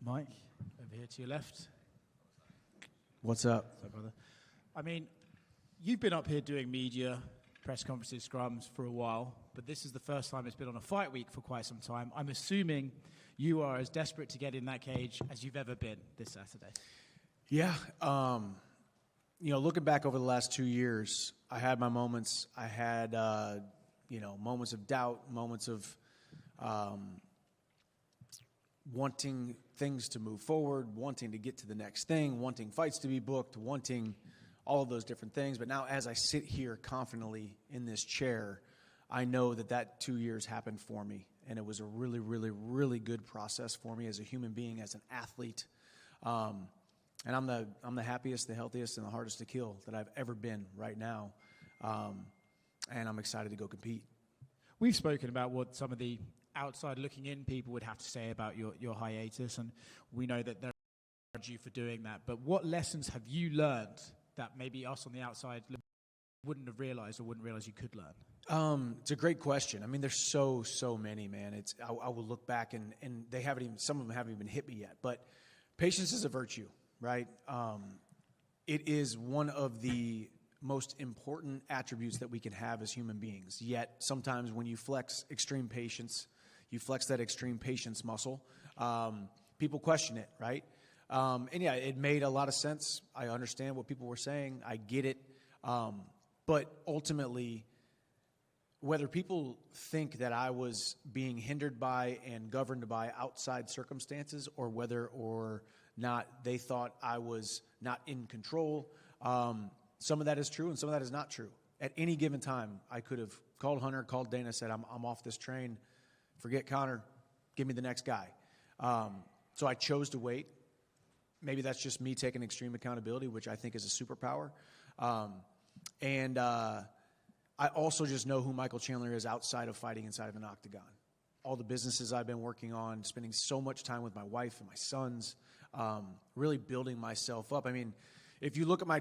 Mike, over here to your left. What's up? What's up, brother? I mean, you've been up here doing media, press conferences, scrums for a while, but this is the first time it's been on a fight week for quite some time. I'm assuming you are as desperate to get in that cage as you've ever been this Saturday. Yeah. Looking back over the last 2 years, I had my moments. I had, moments of doubt, moments of wanting things to move forward, wanting to get to the next thing, wanting fights to be booked, wanting all of those different things. But now as I sit here confidently in this chair, I know that 2 years happened for me. And it was a really, really, really good process for me as a human being, as an athlete. And I'm the happiest, the healthiest, and the hardest to kill that I've ever been right now. And I'm excited to go compete. We've spoken about what some of the outside looking in people would have to say about your hiatus, and we know that they're you for doing that. But what lessons have you learned that maybe us on the outside wouldn't have realized or wouldn't realize you could learn? It's a great question. I mean, there's so many, man. I will look back and they haven't even, some of them haven't even hit me yet. But patience is a virtue, right? It is one of the most important attributes that we can have as human beings. Yet sometimes when you flex extreme patience, you flex that extreme patience muscle, people question it, right? And yeah, it made a lot of sense. I understand what people were saying. I get it. But ultimately, whether people think that I was being hindered by and governed by outside circumstances, or whether or not they thought I was not in control, some of that is true and some of that is not true. At any given time, I could have called Hunter, called Dana, said, I'm off this train. Forget Connor. Give me the next guy. So I chose to wait. Maybe that's just me taking extreme accountability, which I think is a superpower. And I also just know who Michael Chandler is outside of fighting inside of an octagon. All the businesses I've been working on, spending so much time with my wife and my sons, really building myself up. I mean, if you look at my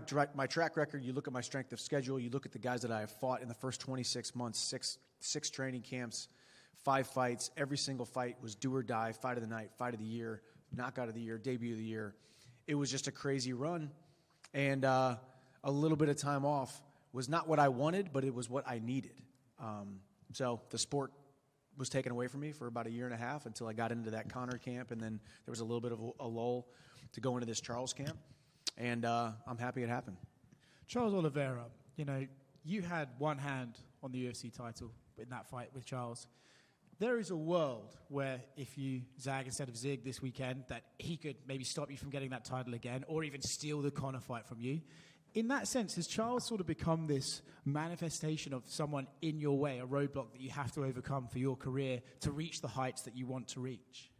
track record, you look at my strength of schedule, you look at the guys that I have fought in the first 26 months, six training camps, 5 fights. Every single fight was do or die, fight of the night, fight of the year, knockout of the year, debut of the year. It was just a crazy run. And a little bit of time off was not what I wanted, but it was what I needed. So the sport was taken away from me for about 1.5 years until I got into that Connor camp. And then there was a little bit of a lull to go into this Charles camp. And I'm happy it happened. Charles Oliveira, you had one hand on the UFC title in that fight with Charles. There is a world where if you zag instead of zig this weekend, that he could maybe stop you from getting that title again or even steal the Conor fight from you. In that sense, has Charles sort of become this manifestation of someone in your way, a roadblock that you have to overcome for your career to reach the heights that you want to reach?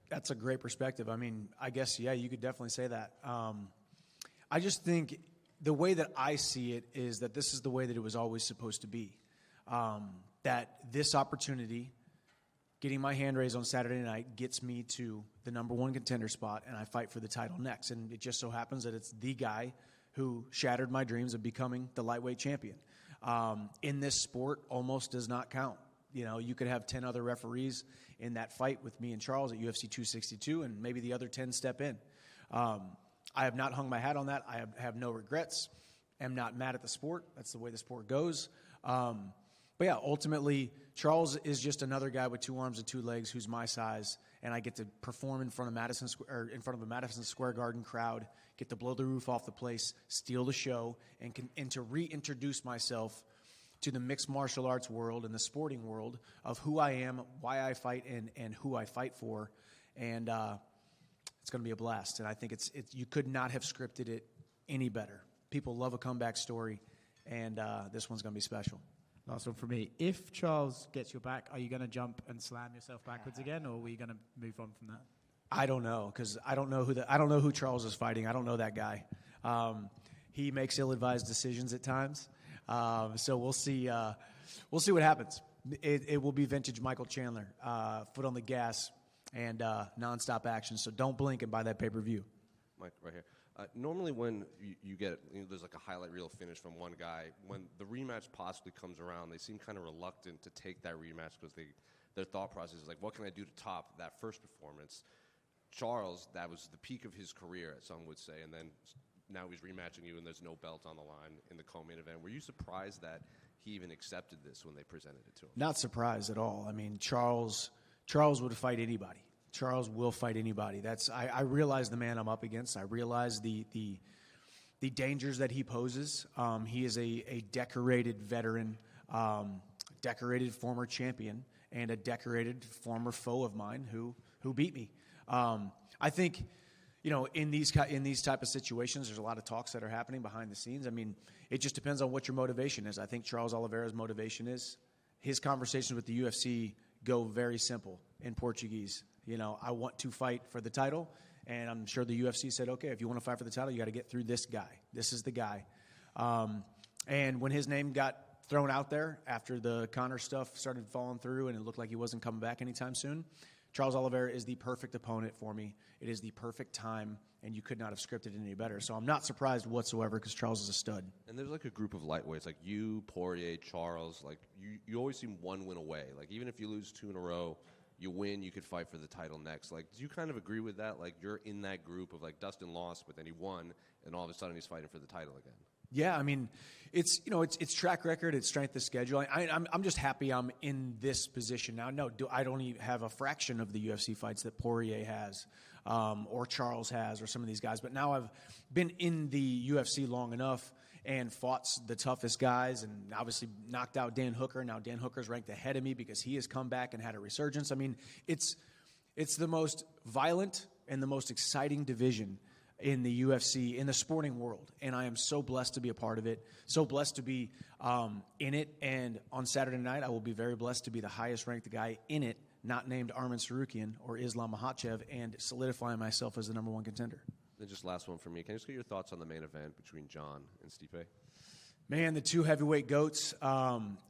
That's a great perspective. I mean, I guess, yeah, you could definitely say that. I just think the way that I see it is that this is the way that it was always supposed to be. That this opportunity, getting my hand raised on Saturday night, gets me to the #1 contender spot, and I fight for the title next. And it just so happens that it's the guy who shattered my dreams of becoming the lightweight champion. In this sport, almost does not count. You could have 10 other referees in that fight with me and Charles at UFC 262, and maybe the other 10 step in. I have not hung my hat on that. I have no regrets. I'm not mad at the sport. That's the way the sport goes. But yeah, ultimately, Charles is just another guy with 2 arms and 2 legs who's my size, and I get to perform in front of a Madison Square Garden crowd, get to blow the roof off the place, steal the show, and to reintroduce myself to the mixed martial arts world and the sporting world of who I am, why I fight, and who I fight for. And it's going to be a blast. And I think you could not have scripted it any better. People love a comeback story, and this one's going to be special. Last one for me. If Charles gets your back, are you going to jump and slam yourself backwards again, or are we going to move on from that? I don't know, because I don't know who Charles is fighting. I don't know that guy. He makes ill-advised decisions at times. So we'll see. We'll see what happens. It will be vintage Michael Chandler, foot on the gas and nonstop action. So don't blink and buy that pay-per-view. Mike, right here. Normally when you get, there's like a highlight reel finish from one guy, when the rematch possibly comes around, they seem kind of reluctant to take that rematch because their thought process is like, what can I do to top that first performance? Charles, that was the peak of his career, some would say, and then now he's rematching you and there's no belt on the line in the co-main event. Were you surprised that he even accepted this when they presented it to him? Not surprised at all. I mean, Charles would fight anybody. Charles will fight anybody. I realize the man I'm up against. I realize the dangers that he poses. He is a decorated veteran, decorated former champion, and a decorated former foe of mine who beat me. I think, in these type of situations, there's a lot of talks that are happening behind the scenes. I mean, it just depends on what your motivation is. I think Charles Oliveira's motivation is his conversations with the UFC go very simple in Portuguese. I want to fight for the title, and I'm sure the UFC said, okay, if you want to fight for the title, you got to get through this guy. This is the guy. And when his name got thrown out there after the Conor stuff started falling through and it looked like he wasn't coming back anytime soon, Charles Oliveira is the perfect opponent for me. It is the perfect time, and you could not have scripted it any better. So I'm not surprised whatsoever because Charles is a stud. And there's like a group of lightweights, like you, Poirier, Charles. Like you always seem one win away. Like even if you lose 2 in a row, you win, you could fight for the title next. Like, do you kind of agree with that? Like you're in that group of like Dustin lost, but then he won, and all of a sudden he's fighting for the title again. Yeah, I mean, it's track record, it's strength of schedule. I'm just happy I'm in this position now. No, I don't even have a fraction of the UFC fights that Poirier has, or Charles has, or some of these guys. But now I've been in the UFC long enough and fought the toughest guys, and obviously knocked out Dan Hooker. Now Dan Hooker's ranked ahead of me because he has come back and had a resurgence. I mean, it's the most violent and the most exciting division in the UFC, in the sporting world. And I am so blessed to be a part of it, so blessed to be in it. And on Saturday night, I will be very blessed to be the highest ranked guy in it, not named Arman Sarukian or Islam Makhachev, and solidifying myself as the #1 contender. Then just last one for me. Can I just get your thoughts on the main event between John and Stipe? Man, the 2 heavyweight goats,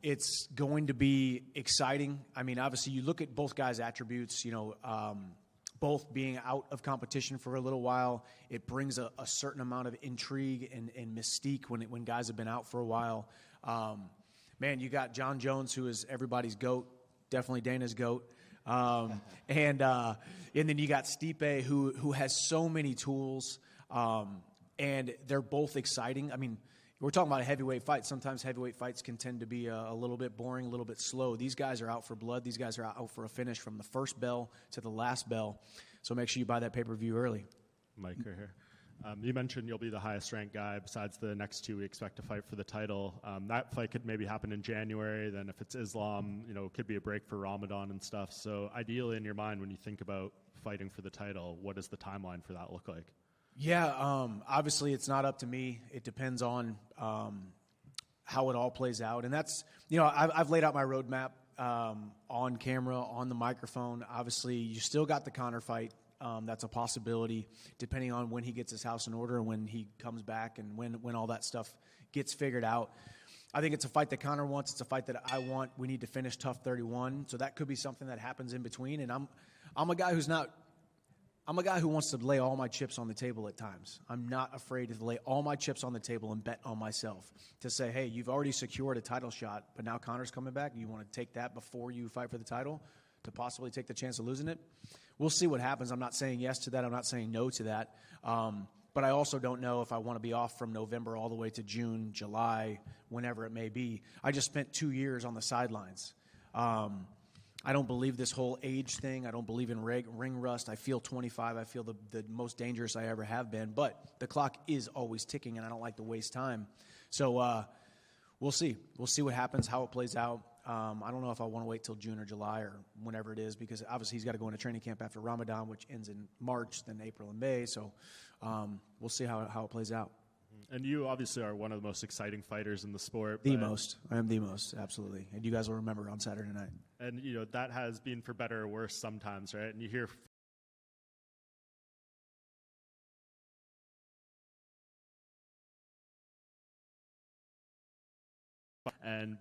it's going to be exciting. I mean, obviously, you look at both guys' attributes, both being out of competition for a little while, it brings a certain amount of intrigue and mystique when guys have been out for a while. Man, you got John Jones, who is everybody's GOAT, definitely Dana's GOAT. And then you got Stipe, who has so many tools, and they're both exciting. I mean, we're talking about a heavyweight fight. Sometimes heavyweight fights can tend to be a little bit boring, a little bit slow. These guys are out for blood. These guys are out for a finish from the first bell to the last bell. So make sure you buy that pay-per-view early. Mike, right here. You mentioned you'll be the highest-ranked guy besides the next 2 we expect to fight for the title. That fight could maybe happen in January. Then if it's Islam, it could be a break for Ramadan and stuff. So ideally, in your mind, when you think about fighting for the title, what does the timeline for that look like? Yeah, obviously it's not up to me. It depends on how it all plays out. And that's, I've laid out my roadmap on camera, on the microphone. Obviously, you still got the Conor fight. That's a possibility, depending on when he gets his house in order and when he comes back and when all that stuff gets figured out. I think it's a fight that Conor wants. It's a fight that I want. We need to finish TUF 31. So that could be something that happens in between. And I'm a guy who wants to lay all my chips on the table at times. I'm not afraid to lay all my chips on the table and bet on myself to say, hey, you've already secured a title shot, but now Conor's coming back. You want to take that before you fight for the title to possibly take the chance of losing it? We'll see what happens. I'm not saying yes to that. I'm not saying no to that. But I also don't know if I want to be off from November all the way to June, July, whenever it may be. I just spent 2 years on the sidelines. I don't believe this whole age thing. I don't believe in ring rust. I feel 25. I feel the most dangerous I ever have been. But the clock is always ticking, and I don't like to waste time. So we'll see. We'll see what happens, how it plays out. I don't know if I want to wait till June or July or whenever it is, because obviously he's got to go into training camp after Ramadan, which ends in March, then April and May. So we'll see how it plays out. And you obviously are one of the most exciting fighters in the sport. The most. I am the most, absolutely. And you guys will remember on Saturday night. And, that has been for better or worse sometimes, right? And you hear and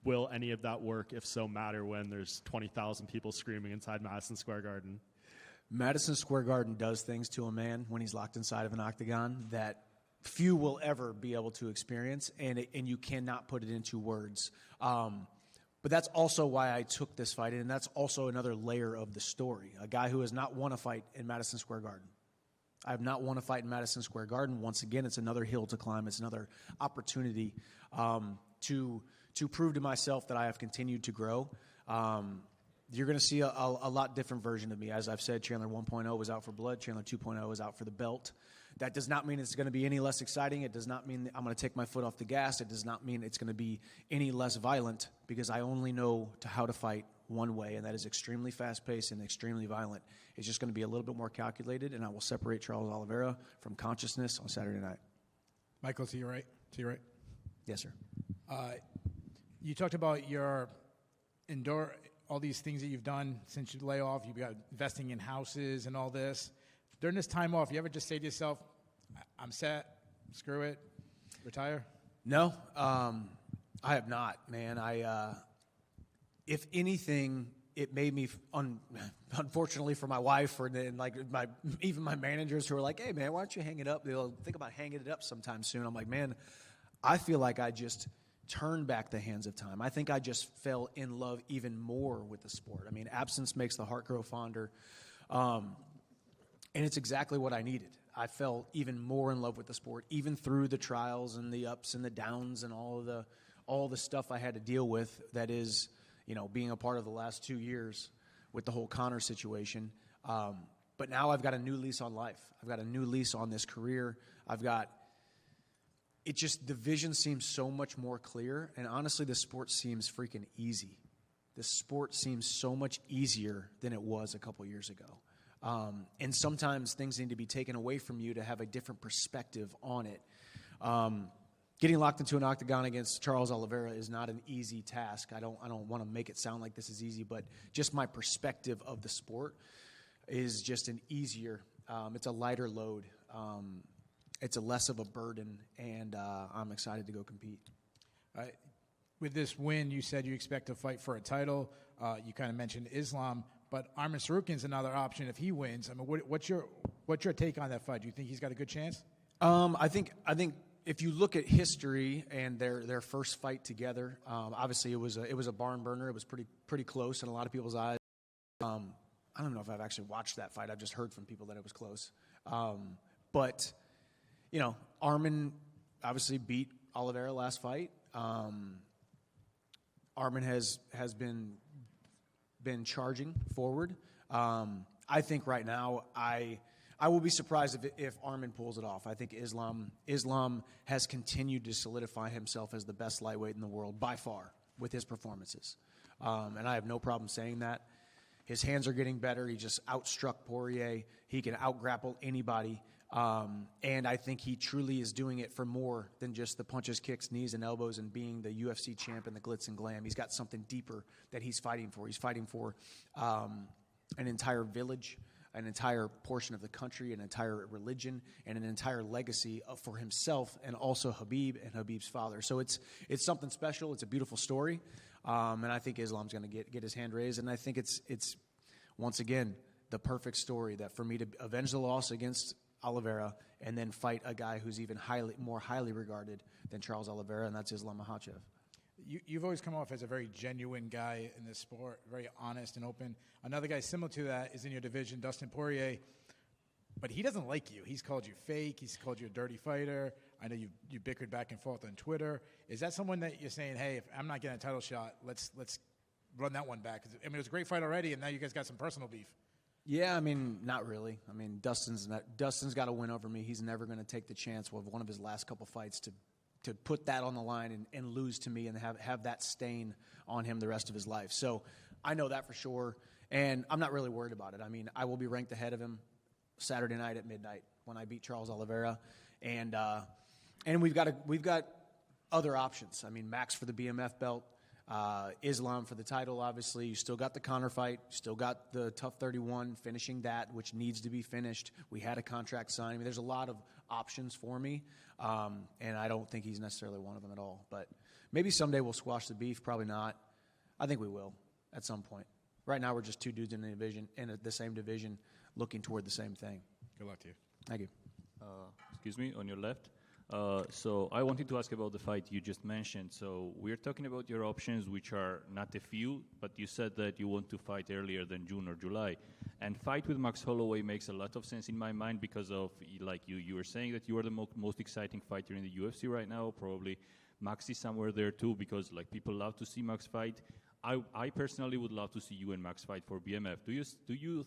will any of that work, if so, matter when there's 20,000 people screaming inside Madison Square Garden? Madison Square Garden does things to a man when he's locked inside of an octagon that few will ever be able to experience, and you cannot put it into words. But But that's also why I took this fight, and that's also another layer of the story. A guy who has not won a fight in Madison Square Garden. I have not won a fight in Madison Square Garden. Once again, it's another hill to climb. It's another opportunity to prove to myself that I have continued to grow. You're going to see a lot different version of me. As I've said, Chandler 1.0 was out for blood. Chandler 2.0 is out for the belt. That does not mean it's going to be any less exciting. It does not mean that I'm going to take my foot off the gas. It does not mean it's going to be any less violent, because I only know how to fight one way, and that is extremely fast-paced and extremely violent. It's just going to be a little bit more calculated, and I will separate Charles Oliveira from consciousness on Saturday night. Michael, to your right. To your right. Yes, sir. You talked about your all these things that you've done since you lay off. You've got investing in houses and all this. During this time off, you ever just say to yourself, I'm set, screw it, retire? No, I have not, man. If anything, it made me, unfortunately for my wife, or even my managers who are like, hey, man, why don't you hang it up? They'll think about hanging it up sometime soon. I'm like, man, I feel like I just turned back the hands of time. I think I just fell in love even more with the sport. I mean, absence makes the heart grow fonder. And it's exactly what I needed. I fell even more in love with the sport, even through the trials and the ups and the downs and all the stuff I had to deal with. That is, being a part of the last 2 years with the whole Conor situation. But now I've got a new lease on life. I've got a new lease on this career. The vision seems so much more clear. And honestly, the sport seems freaking easy. The sport seems so much easier than it was a couple years ago. And sometimes things need to be taken away from you to have a different perspective on it. Getting locked into an octagon against Charles Oliveira is not an easy task. I don't want to make it sound like this is easy, but just my perspective of the sport is just an easier. It's a lighter load. It's a less of a burden, and I'm excited to go compete. With this win, you said you expect to fight for a title. You kind of mentioned Islam. But Arman Sarukian's another option if he wins. I mean, what's your take on that fight? Do you think he's got a good chance? I think if you look at history and their first fight together, obviously it was a barn burner. It was pretty close in a lot of people's eyes. I don't know if I've actually watched that fight. I've just heard from people that it was close. But Arman obviously beat Oliveira last fight. Arman has been charging forward. I think right now I will be surprised if Arman pulls it off. I think Islam has continued to solidify himself as the best lightweight in the world by far with his performances. And I have no problem saying that. His hands are getting better. He just outstruck Poirier. He can outgrapple anybody. And I think he truly is doing it for more than just the punches, kicks, knees, and elbows and being the UFC champ and the glitz and glam. He's got something deeper that he's fighting for. He's fighting for an entire village, an entire portion of the country, an entire religion, and an entire legacy for himself and also Habib and Habib's father. So it's something special. It's a beautiful story. And I think Islam's going to get his hand raised. And I think it's once again, the perfect story that for me to avenge the loss against Oliveira and then fight a guy who's even more highly regarded than Charles Oliveira, and that's Islam Makhachev. You've always come off as a very genuine guy in this sport, very honest and open. Another guy similar to that is in your division, Dustin Poirier, but he doesn't like you. He's called you fake. He's called you a dirty fighter. I know you bickered back and forth on Twitter. Is that someone that you're saying, hey, if I'm not getting a title shot, let's run that one back? I mean, it was a great fight already, and now you guys got some personal beef. Yeah, I mean, not really. I mean, Dustin's got to win over me. He's never going to take the chance of one of his last couple fights to put that on the line and lose to me and have that stain on him the rest of his life. So I know that for sure, and I'm not really worried about it. I mean, I will be ranked ahead of him Saturday night at midnight when I beat Charles Oliveira, and we've got other options. I mean, Max for the BMF belt. Islam for the title, obviously. You still got the Conor fight. You still got the Tough 31, finishing that, which needs to be finished. We had a contract signed. I mean, there's a lot of options for me, and I don't think he's necessarily one of them at all. But maybe someday we'll squash the beef. Probably not. I think we will at some point. Right now, we're just two dudes in the same division, looking toward the same thing. Good luck to you. Thank you. Excuse me, on your left. So I wanted to ask about the fight you just mentioned. So we're talking about your options, which are not a few, but you said that you want to fight earlier than June or July. And fight with Max Holloway makes a lot of sense in my mind because of, like you were saying that you are the most exciting fighter in the UFC right now. Probably Max is somewhere there too because like people love to see Max fight. I personally would love to see you and Max fight for BMF. Do you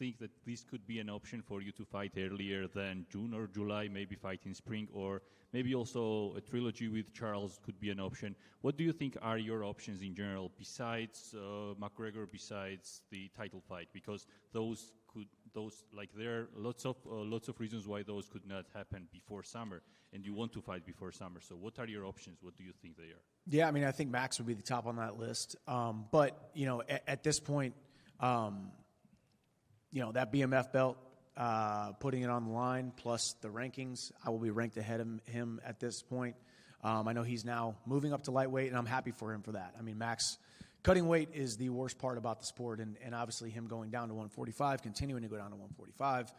think that this could be an option for you to fight earlier than June or July, maybe fight in spring, or maybe also a trilogy with Charles could be an option? What do you think are your options in general besides McGregor, besides the title fight? Because there are lots of reasons why those could not happen before summer, and you want to fight before summer. So what are your options? What do you think they are? Yeah, I mean, I think Max would be the top on that list. But, at this point, that BMF belt, putting it on the line, plus the rankings, I will be ranked ahead of him at this point. I know he's now moving up to lightweight, and I'm happy for him for that. I mean, Max, cutting weight is the worst part about the sport, and obviously him going down to 145, continuing to go down to 145,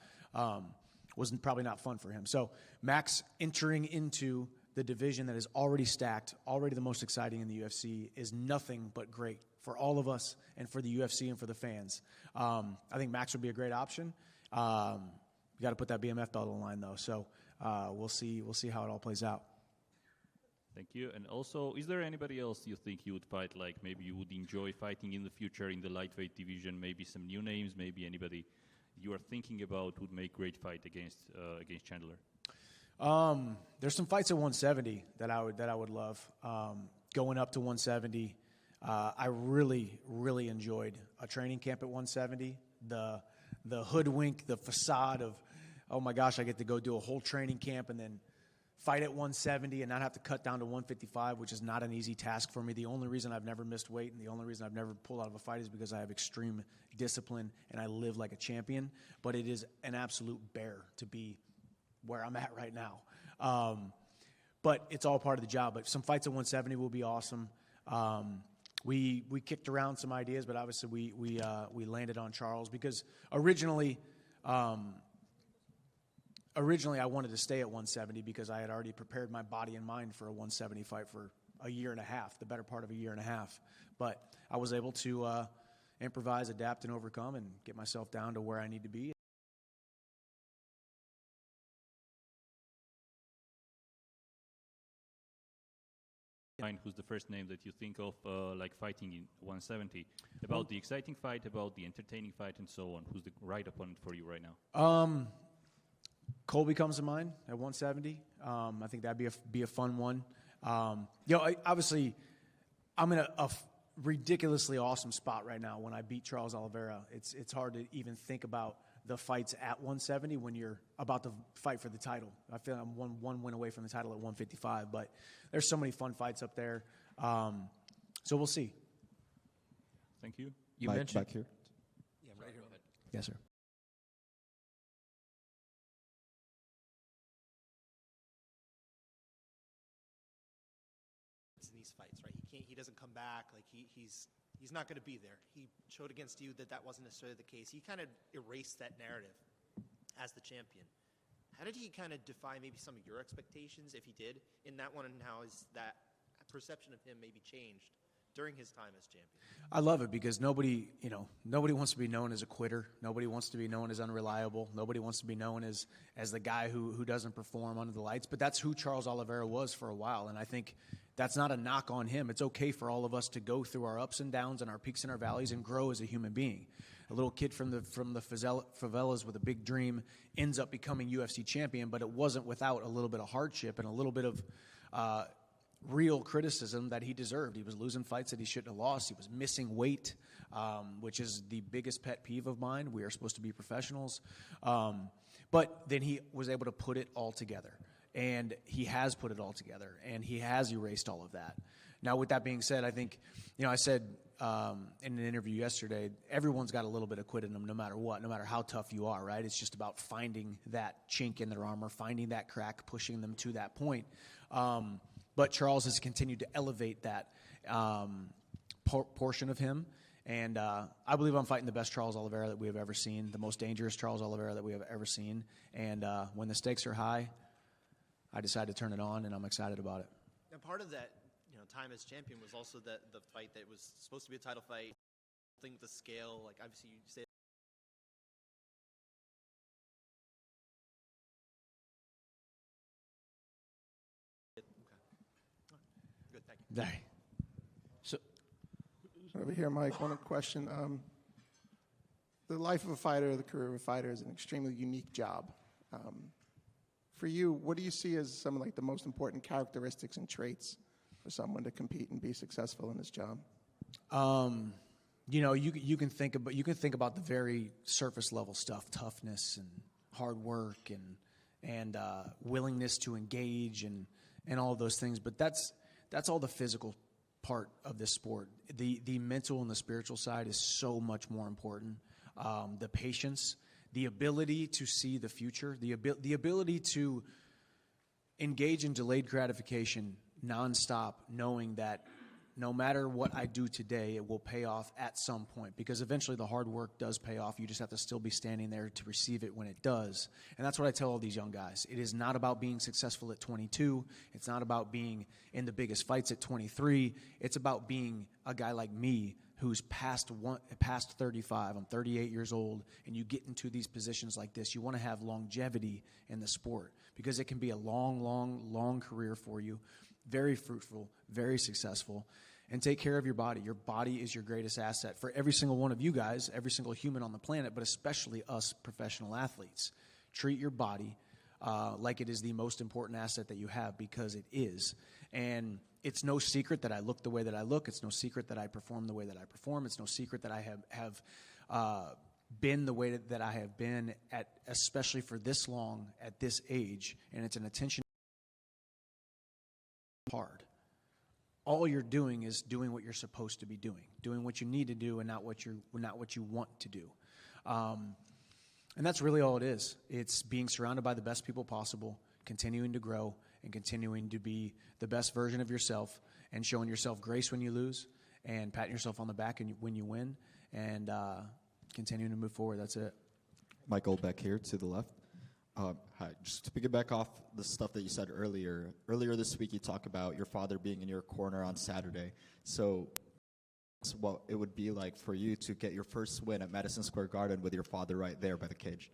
was probably not fun for him. So Max entering into the division that is already stacked, already the most exciting in the UFC, is nothing but great for all of us and for the UFC and for the fans. I think Max would be a great option. You got to put that BMF belt on the line, though. So we'll see how it all plays out. Thank you. And also, is there anybody else you think you would fight, like maybe you would enjoy fighting in the future in the lightweight division, maybe some new names, maybe anybody you are thinking about would make great fight against Chandler? There's some fights at 170 that I would love. Going up to 170, I really, really enjoyed a training camp at 170. The hoodwink, the facade of, oh my gosh, I get to go do a whole training camp and then fight at 170 and not have to cut down to 155, which is not an easy task for me. The only reason I've never missed weight and the only reason I've never pulled out of a fight is because I have extreme discipline and I live like a champion. But it is an absolute bear to be where I'm at right now. But it's all part of the job. But some fights at 170 will be awesome. We kicked around some ideas, but obviously we landed on Charles because originally I wanted to stay at 170 because I had already prepared my body and mind for a 170 fight for a year and a half, the better part of a year and a half. But I was able to improvise, adapt, and overcome and get myself down to where I need to be. Who's the first name that you think of like fighting in 170? About the exciting fight, about the entertaining fight, and so on. Who's the right opponent for you right now? Colby comes to mind at 170. I think that'd be a fun one. Obviously, I'm in a ridiculously awesome spot right now. When I beat Charles Oliveira, it's hard to even think about the fights at 170 when you're about to fight for the title. I feel I'm one win away from the title at 155, but there's so many fun fights up there. So we'll see. Thank you. You mentioned back here. Yeah, right here. Yes, sir. In these fights, right? He doesn't come back. Like he's not going to be there. He showed against you that wasn't necessarily the case. He kind of erased that narrative as the champion. How did he kind of defy maybe some of your expectations, if he did, in that one, and how is that perception of him maybe changed during his time as champion? I love it because nobody wants to be known as a quitter. Nobody wants to be known as unreliable. Nobody wants to be known as the guy who doesn't perform under the lights. But that's who Charles Oliveira was for a while, and I think that's not a knock on him. It's okay for all of us to go through our ups and downs and our peaks and our valleys and grow as a human being. A little kid from the favelas with a big dream ends up becoming UFC champion, but it wasn't without a little bit of hardship and a little bit of real criticism that he deserved. He was losing fights that he shouldn't have lost. He was missing weight, which is the biggest pet peeve of mine. We are supposed to be professionals. But then he was able to put it all together. And he has put it all together, and he has erased all of that. Now, with that being said, I think, I said in an interview yesterday, everyone's got a little bit of quit in them no matter what, no matter how tough you are, right? It's just about finding that chink in their armor, finding that crack, pushing them to that point. But Charles has continued to elevate that portion of him. And I believe I'm fighting the best Charles Oliveira that we have ever seen, the most dangerous Charles Oliveira that we have ever seen. And when the stakes are high, I decided to turn it on, and I'm excited about it. And part of that, time as champion was also the fight that was supposed to be a title fight. Thing with the scale, like obviously you say. Good, thank you. Hey. So over here, Mike, one question. The life of a fighter, the career of a fighter is an extremely unique job. For you, what do you see as some of the most important characteristics and traits for someone to compete and be successful in this job? You can think about the very surface level stuff, toughness and hard work and willingness to engage and all of those things. But that's all the physical part of this sport. The mental and the spiritual side is so much more important. The patience, the ability to see the future, the ability to engage in delayed gratification nonstop, knowing that no matter what I do today, it will pay off at some point, because eventually the hard work does pay off. You just have to still be standing there to receive it when it does. And that's what I tell all these young guys. It is not about being successful at 22. It's not about being in the biggest fights at 23. It's about being a guy like me who's past 35. I'm 38 years old, and you get into these positions like this. You want to have longevity in the sport, because it can be a long, long, long career for you, very fruitful, very successful. And take care of your body. Your body is your greatest asset for every single one of you guys, every single human on the planet, but especially us professional athletes. Treat your body like it is the most important asset that you have, because it is. And it's no secret that I look the way that I look. It's no secret that I perform the way that I perform. It's no secret that I have been the way that I have been, especially for this long at this age. And it's an attention hard. All you're doing is doing what you're supposed to be doing what you need to do, and not what you want to do. And that's really all it is. It's being surrounded by the best people possible, continuing to grow, and continuing to be the best version of yourself, and showing yourself grace when you lose, and patting yourself on the back when you win, and continuing to move forward. That's it. Michael Beck here to the left. Hi. Just to piggyback off the stuff that you said earlier. Earlier this week, you talked about your father being in your corner on Saturday. So what it would be like for you to get your first win at Madison Square Garden with your father right there by the cage?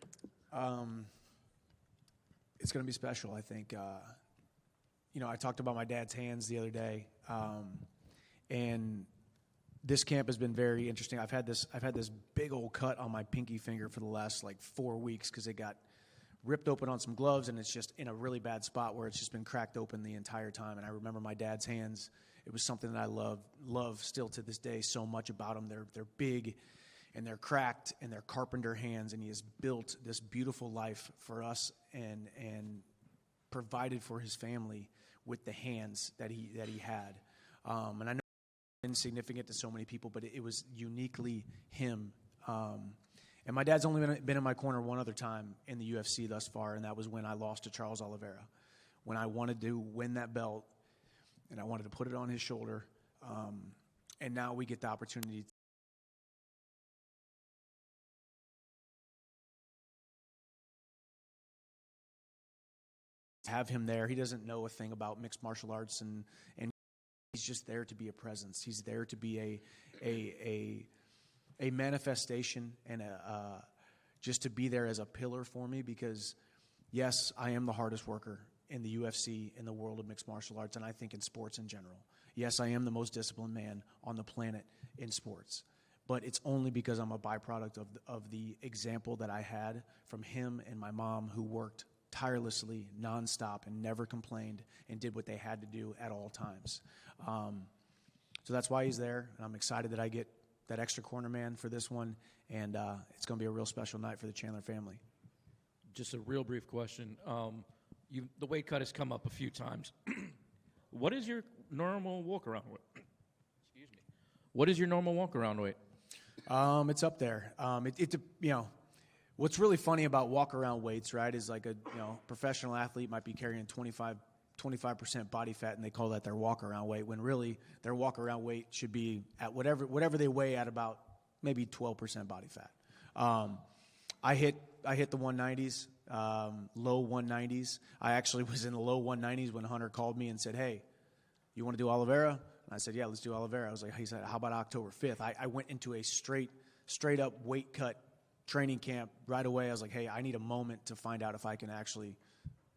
It's going to be special, I think. I talked about my dad's hands the other day, and this camp has been very interesting. I've had this big old cut on my pinky finger for the last 4 weeks, because it got ripped open on some gloves, and it's just in a really bad spot where it's just been cracked open the entire time. And I remember my dad's hands. It was something that I love still to this day so much about them. They're big, and they're cracked, and they're carpenter hands, and he has built this beautiful life for us and provided for his family with the hands that he had. And I know it's insignificant to so many people, but it was uniquely him. And my dad's only been in my corner one other time in the UFC thus far, and that was when I lost to Charles Oliveira, when I wanted to win that belt, and I wanted to put it on his shoulder. And now we get the opportunity to have him there. He doesn't know a thing about mixed martial arts, and he's just there to be a presence. He's there to be a manifestation, and just to be there as a pillar for me, because yes, I am the hardest worker in the UFC, in the world of mixed martial arts, and I think in sports in general. Yes, I am the most disciplined man on the planet in sports, but it's only because I'm a byproduct of the example that I had from him and my mom, who worked tirelessly, nonstop, and never complained, and did what they had to do at all times. So that's why he's there, and I'm excited that I get that extra corner man for this one, and it's going to be a real special night for the Chandler family. Just a real brief question. The weight cut has come up a few times. What is your normal walk-around weight? Excuse me. What is your normal walk-around weight? It's up there. What's really funny about walk-around weights, right, is like a professional athlete might be carrying 25% body fat, and they call that their walk-around weight, when really their walk-around weight should be at whatever they weigh at, about maybe 12% body fat. I hit the 190s low 190s. I actually was in the low 190s when Hunter called me and said, hey, you want to do Oliveira? And I said, yeah, let's do Oliveira. I was like, he said, how about October 5th? I went into a straight up weight cut training camp right away. I was like, hey, I need a moment to find out if I can actually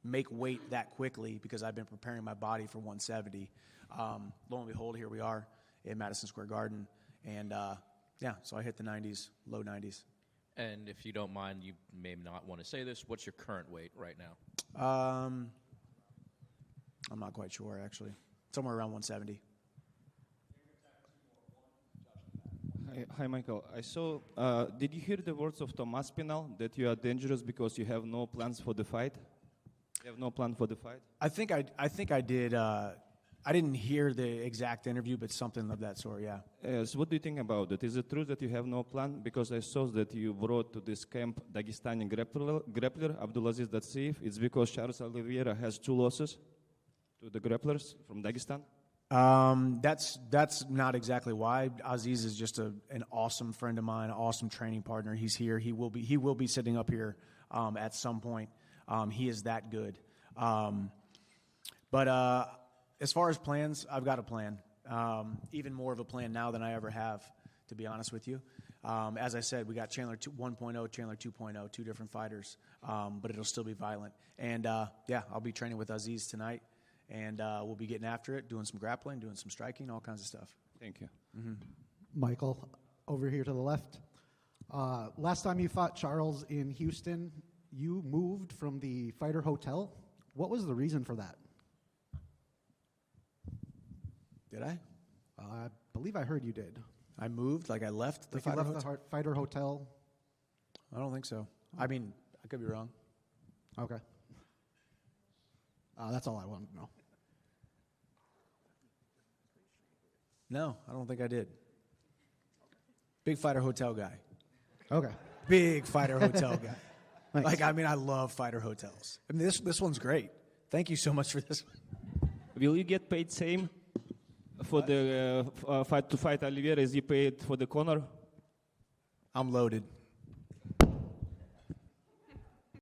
make weight that quickly because I've been preparing my body for 170. Lo and behold, here we are in Madison Square Garden. And, so I hit the 90s, low 90s. And if you don't mind, you may not want to say this, what's your current weight right now? I'm not quite sure, actually. Somewhere around 170. Hi, Michael. I saw, did you hear the words of Tomas Pinal that you are dangerous because you have no plans for the fight? You have no plan for the fight? I think I did. I didn't hear the exact interview, but something of that sort, yeah. Yes, what do you think about it? Is it true that you have no plan? Because I saw that you brought to this camp Dagestani grappler Abdulaziz Datsiev. It's because Charles Oliveira has 2 losses to the grapplers from Dagestan? That's not exactly why. Aziz is just an awesome friend of mine, an awesome training partner. He's here. He will be sitting up here at some point. He is that good. But as far as plans, I've got a plan. Even more of a plan now than I ever have, to be honest with you. As I said, we got Chandler 1.0, Chandler 2.0, 2 different fighters, but it'll still be violent. And, I'll be training with Aziz tonight, and we'll be getting after it, doing some grappling, doing some striking, all kinds of stuff. Thank you. Mm-hmm. Michael, over here to the left. Last time you fought Charles in Houston, you moved from the Fighter Hotel. What was the reason for that? Did I? I believe I heard you did. I moved? Like I left the Like you Fighter left Hotel? the Fighter Hotel? I don't think so. I mean, I could be wrong. Okay. That's all I wanted to know. No, I don't think I did. Big Fighter Hotel guy. Okay. Big Fighter Hotel guy. Thanks. Like, I mean, I love Fighter Hotels. I mean, this one's great. Thank you so much for this one. Will you get paid same for the fight to fight Oliveira as you paid for the corner? I'm loaded.